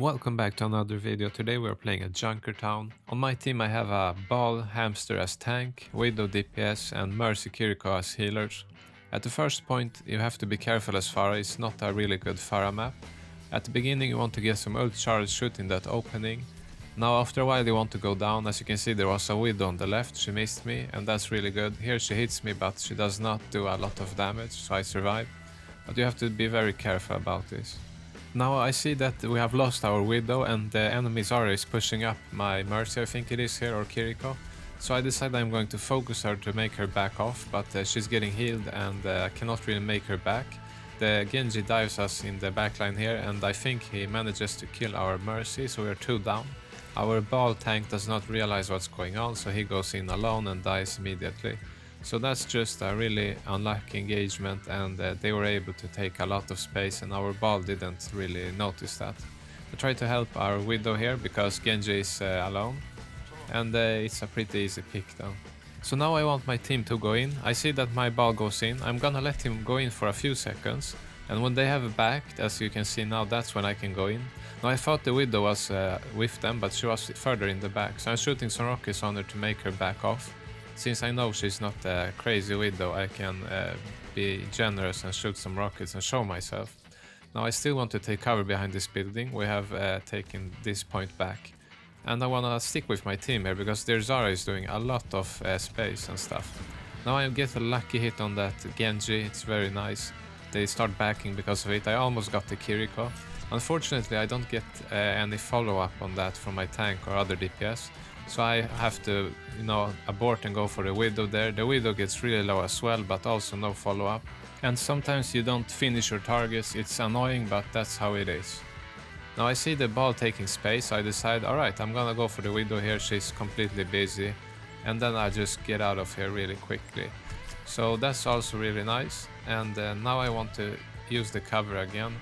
Welcome back to another video. Today we are playing a Junkertown. On my team I have a Ball, Hamster as tank, Widow DPS and Mercy Kiriko as healers. At the first point you have to be careful as Pharah, it's not a really good Pharah map. At the beginning you want to get some ult charge shooting that opening. Now after a while you want to go down. As you can see there was a Widow on the left, she missed me and that's really good. Here she hits me but she does not do a lot of damage, so I survive. But you have to be very careful about this. Now I see that we have lost our Widow and the enemy Zara is pushing up my Mercy, I think it is here, or Kiriko. So I decide I'm going to focus her to make her back off, but she's getting healed and I cannot really make her back. The Genji dives us in the backline here and I think he manages to kill our Mercy, so we're 2 down. Our Ball tank does not realize what's going on, so he goes in alone and dies immediately. So that's just a really unlucky engagement and they were able to take a lot of space and our Ball didn't really notice that. I try to help our Widow here because Genji is alone and it's a pretty easy pick though. So now I want my team to go in. I see that my Ball goes in. I'm gonna let him go in for a few seconds and when they have backed, as you can see now, that's when I can go in. Now I thought the Widow was with them, but she was further in the back, so I'm shooting some rockets on her to make her back off. Since I know she's not a crazy Widow, I can be generous and shoot some rockets and show myself. Now I still want to take cover behind this building. We have taken this point back. And I want to stick with my team here because their Zara is doing a lot of space and stuff. Now I get a lucky hit on that Genji, it's very nice. They start backing because of it. I almost got the Kiriko. Unfortunately I don't get any follow-up on that from my tank or other DPS. So I have to, abort and go for the Widow there. The Widow gets really low as well, but also no follow-up. And sometimes you don't finish your targets, it's annoying, but that's how it is. Now I see the Ball taking space, so I decide, alright, I'm gonna go for the Widow here, she's completely busy. And then I just get out of here really quickly. So that's also really nice. And now I want to use the cover again.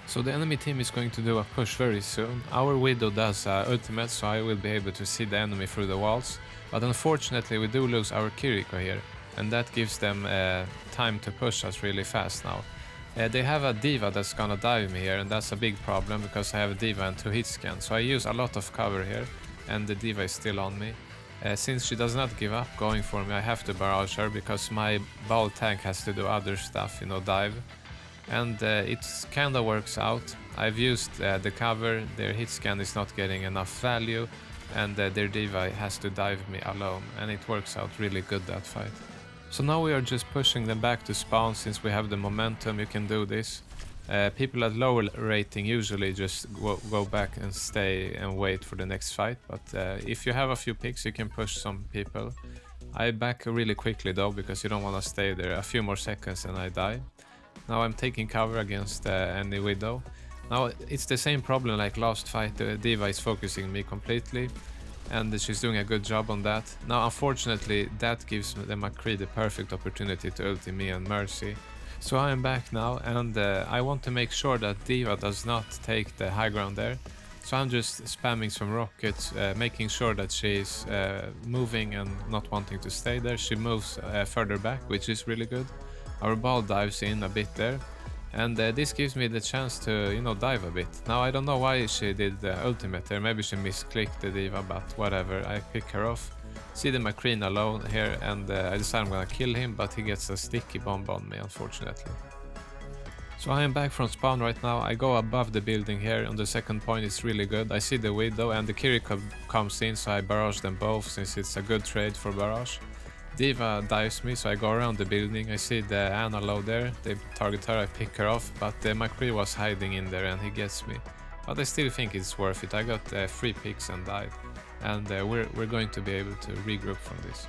So the enemy team is going to do a push very soon. Our Widow does ultimate, so I will be able to see the enemy through the walls. But unfortunately we do lose our Kiriko here, and that gives them time to push us really fast now. They have a D.Va that's gonna dive me here, and that's a big problem because I have a D.Va and 2 hitscan. So I use a lot of cover here, and the D.Va is still on me. Since she does not give up going for me, I have to barrage her because my Ball tank has to do other stuff, dive. And it kinda works out. I've used the cover, their hit scan is not getting enough value, and their D.Va has to dive me alone, and it works out really good, that fight. So now we are just pushing them back to spawn. Since we have the momentum, you can do this. People at lower rating usually just go back and stay and wait for the next fight, but if you have a few picks you can push some people. I back really quickly though, because you don't want to stay there a few more seconds and I die. Now I'm taking cover against any Widow. Now it's the same problem like last fight, the D.Va is focusing me completely and she's doing a good job on that. Now unfortunately that gives the McCree the perfect opportunity to ulti me and Mercy. So I am back now and I want to make sure that D.Va does not take the high ground there. So I'm just spamming some rockets, making sure that she's moving and not wanting to stay there. She moves further back, which is really good. Our Ball dives in a bit there, and this gives me the chance to, dive a bit. Now I don't know why she did the ultimate there, maybe she misclicked the D.Va, but whatever, I pick her off. See the McCree alone here, and I decide I'm gonna kill him, but he gets a sticky bomb on me, unfortunately. So I am back from spawn right now. I go above the building here, on the second point it's really good. I see the Widow and the Kiriko comes in, so I barrage them both since it's a good trade for barrage. D.Va dives me, so I go around the building. I see the Ana low there, they target her, I pick her off, but the McCree was hiding in there and he gets me. But I still think it's worth it. I got 3 picks and died, and we're going to be able to regroup from this.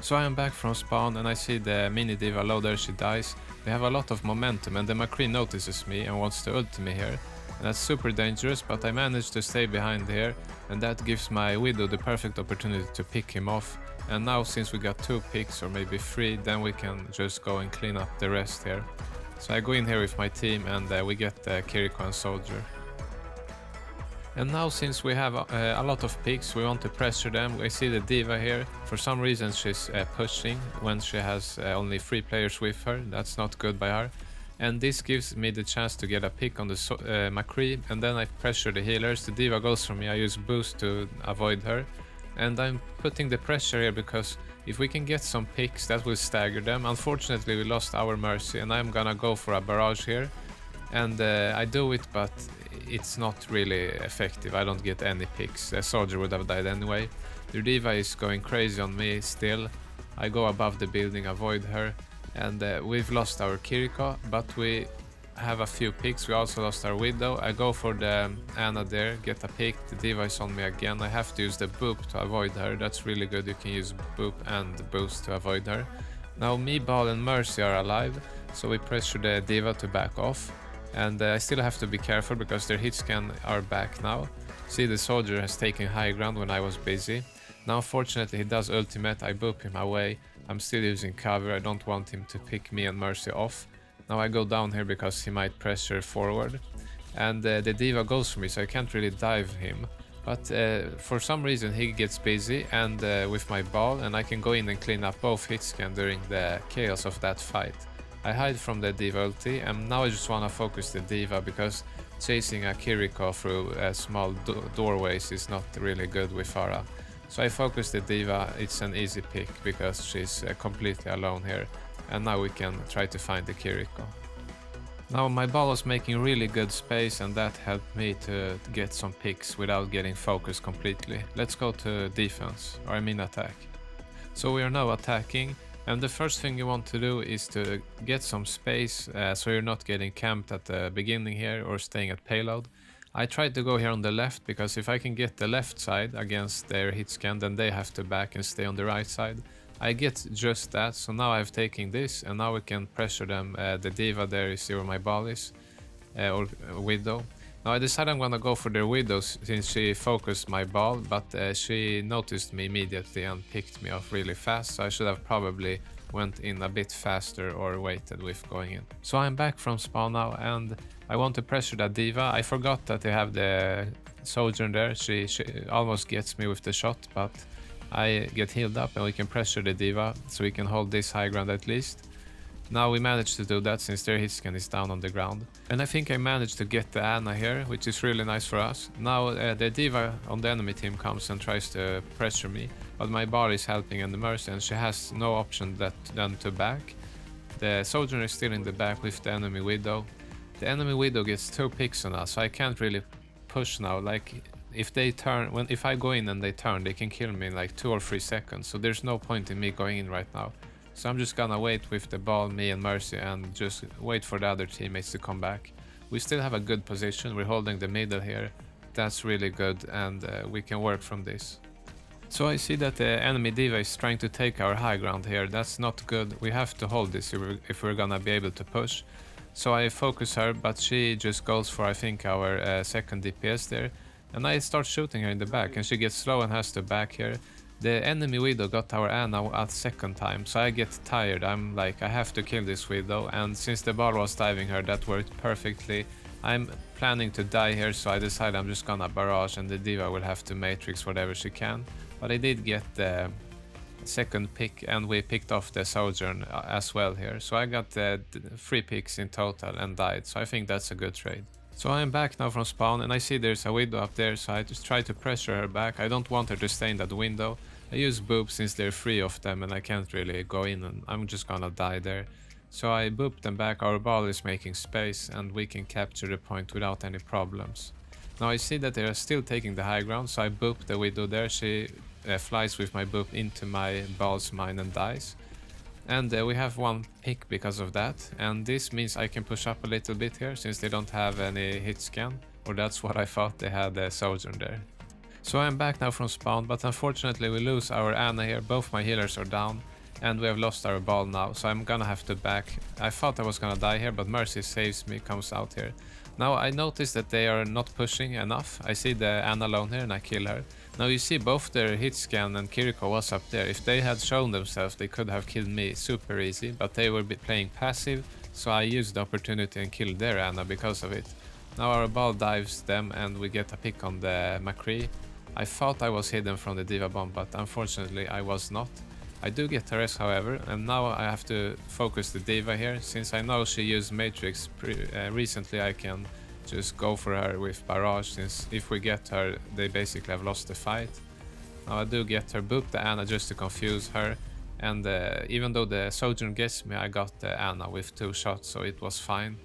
So I am back from spawn and I see the mini D.Va low there, she dies. They have a lot of momentum and the McCree notices me and wants to ult me here. And that's super dangerous, but I managed to stay behind here, and that gives my Widow the perfect opportunity to pick him off. And now since we got 2 picks or maybe 3, then we can just go and clean up the rest here. So I go in here with my team and we get Kiriko and Soujourn. And now since we have a lot of picks, we want to pressure them. We see the D.Va here. For some reason she's pushing when she has only 3 players with her. That's not good by her. And this gives me the chance to get a pick on the McCree, and then I pressure the healers. The diva goes for me, I use boost to avoid her. And I'm putting the pressure here because if we can get some picks, that will stagger them. Unfortunately, we lost our Mercy, and I'm gonna go for a barrage here. And I do it, but it's not really effective. I don't get any picks. The soldier would have died anyway. The diva is going crazy on me still. I go above the building, avoid her. And we've lost our Kiriko, but we have a few picks. We also lost our Widow. I go for the Ana there, get a pick. The diva is on me again. I have to use the boop to avoid her. That's really good. You can use boop and boost to avoid her. Now me, Ball and Mercy are alive, so we pressure the diva to back off. And I still have to be careful because their hitscan are back now. See, the soldier has taken high ground when I was busy. Now fortunately he does ultimate, I boop him away. I'm still using cover, I don't want him to pick me and Mercy off. Now I go down here because he might pressure forward. And the diva goes for me, so I can't really dive him. But for some reason he gets busy and with my ball, and I can go in and clean up both hitscan during the chaos of that fight. I hide from the diva ulti, and now I just wanna focus the diva because chasing a Kiriko through small doorways is not really good with Pharah. So I focus the diva, it's an easy pick because she's completely alone here, and now we can try to find the Kiriko. Now my ball was making really good space, and that helped me to get some picks without getting focused completely. Let's go to defense, or I mean attack. So we are now attacking, and the first thing you want to do is to get some space so you're not getting camped at the beginning here or staying at payload. I tried to go here on the left because if I can get the left side against their hitscan, then they have to back and stay on the right side. I get just that, so now I've taken this and now we can pressure them. The diva there, you see where my ball is, or Widow. Now I decided I'm gonna go for their Widows since she focused my ball, but she noticed me immediately and picked me off really fast, so I should have probably went in a bit faster or waited with going in. So I'm back from spawn now and I want to pressure that diva. I forgot that they have the Soujourn there. She almost gets me with the shot, but I get healed up and we can pressure the diva so we can hold this high ground at least. Now we managed to do that since their hitscan is down on the ground. And I think I managed to get the Ana here, which is really nice for us. Now the diva on the enemy team comes and tries to pressure me, but my bar is helping and the Mercy, and she has no option than to back. The Soujourn is still in the back with the enemy Widow. The enemy Widow gets 2 picks on us, so I can't really push now. Like if they turn, if I go in and they turn, they can kill me in like 2 or 3 seconds. So there's no point in me going in right now. So I'm just gonna wait with the ball, me and Mercy, and just wait for the other teammates to come back. We still have a good position, we're holding the middle here. That's really good, and we can work from this. So I see that the enemy diva is trying to take our high ground here. That's not good. We have to hold this if we're gonna be able to push. So I focus her, but she just goes for, I think, our second DPS there. And I start shooting her in the back, and she gets slow and has to back here. The enemy Widow got our Ana a second time, so I get tired. I'm like, I have to kill this Widow, and since the ball was diving her, that worked perfectly. I'm planning to die here, so I decide I'm just gonna barrage, and the diva will have to matrix whatever she can. But I did get the second pick, and we picked off the Soujourn as well here. So I got 3 picks in total and died, so I think that's a good trade. So I'm back now from spawn, and I see there's a Widow up there, so I just try to pressure her back. I don't want her to stay in that window. I use boop since there are 3 of them and I can't really go in, and I'm just gonna die there. So I boop them back, our ball is making space and we can capture the point without any problems. Now I see that they are still taking the high ground, so I boop the Widow there. She flies with my boop into my ball's mine and dies. And we have 1 pick because of that, and this means I can push up a little bit here since they don't have any hit scan, or that's what I thought. They had a Soujourn there. So I'm back now from spawn, but unfortunately we lose our Ana here. Both my healers are down and we have lost our ball now, so I'm gonna have to back. I thought I was gonna die here, but Mercy saves me, comes out here. Now I notice that they are not pushing enough. I see the Ana alone here and I kill her. Now you see both their hitscan and Kiriko was up there. If they had shown themselves, they could have killed me super easy, but they were playing passive, so I used the opportunity and killed their Ana because of it. Now our ball dives them and we get a pick on the McCree. I thought I was hidden from the diva bomb, but unfortunately I was not. I do get her S however, and now I have to focus the Diva here. Since I know she used Matrix recently, I can just go for her with Barrage, since if we get her, they basically have lost the fight. Now I do get her, boop the Ana just to confuse her, and even though the Soujourn gets me, I got the Ana with 2 shots, so it was fine.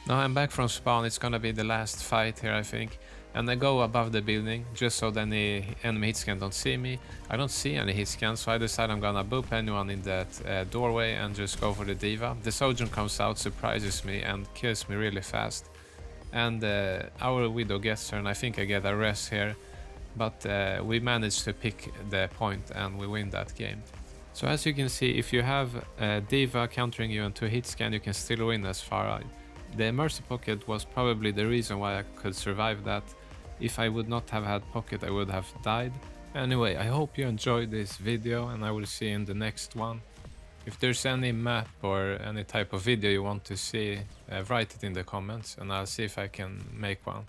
Now I'm back from spawn, it's gonna be the last fight here I think, and I go above the building just so that any enemy hitscan don't see me. I don't see any hitscan, so I decide I'm gonna boop anyone in that doorway and just go for the Diva. The Soujourn comes out, surprises me and kills me really fast, and our Widow gets her and I think I get a res here, but we managed to pick the point and we win that game. So as you can see, if you have a Diva countering you into hitscan, you can still win as Pharah. The Mercy Pocket was probably the reason why I could survive that. If I would not have had Pocket, I would have died. Anyway, I hope you enjoyed this video and I will see you in the next one. If there's any map or any type of video you want to see, write it in the comments and I'll see if I can make one.